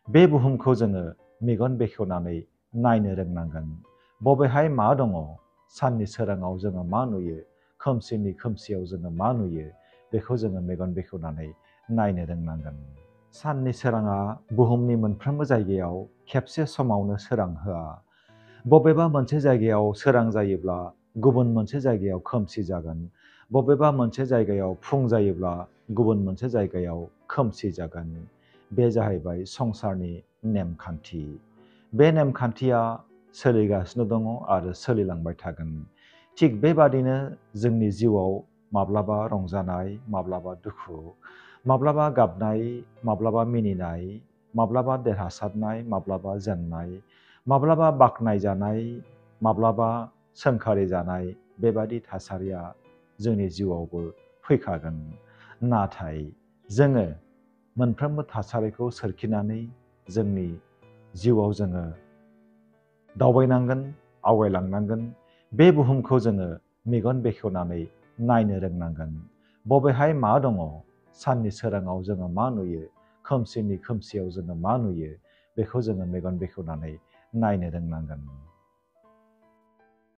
बे बुहुमखौ जोङो मेगन बेखेवनानै नायनो रोंनांगोन। बबेहाय मा दङ? साननि सोराङाव जोङो मा नुयो? खोमसिनि खोमसियाव जोङो मा नुयो? बेखौ जोङो मेगन बेखेवनानै नायनो रोंनांगोन। साननि सोराङा बुहुमनि मोनफ्रोमबो जायगायाव खेबसे समावनो सोरां होआ। बबेबा मोनसे जायगायाव सोरां जायोब्ला गुबुन मोनसे जायगायाव खोमसि जागोन। बबेबा मोनसे जायगायाव फुं जायोब्ला गुबुन मोनसे जायगायाव खोमसि जागोन। बे जाहैबाय संसारनि नेमखान्थि। बे नेमखान्थिया सोलिगासिनो दङ आरो सोलिलांबाय थागोन। थिग बेबादिनो जोंनि जिउआव माब्लाबा रंजानाय, माब्लाबा दुखु, माब्लाबा गाबनाय, माब्लाबा मिनिनाय, माब्लाबा देरहासारनाय, माब्लाबा जेननाय, माब्लाबा बाख्नायजानाय, माब्लाबा सोंखारि जानाय, बेबादि थासारिया जोंनि जिउआवबो फैखागोन। नाथाय जोङो मोनफ्रोमबो थासारिखौ सोरखिनानै जोंनि जिउआव जोङो दावबायनांगोन, आवगायलांनांगोन। बे बुहुमखौ जोङो मेगन बेखेवनानै नायनो रोंनांगोन। बबेहाय मा दङ? साननि सोराङाव जोङो मा नुयो? खोमसिनि खोमसियाव जोङो मा नुयो? बेखौ जोङो मेगन बेखेवनानै नायनो रोंनांगोन।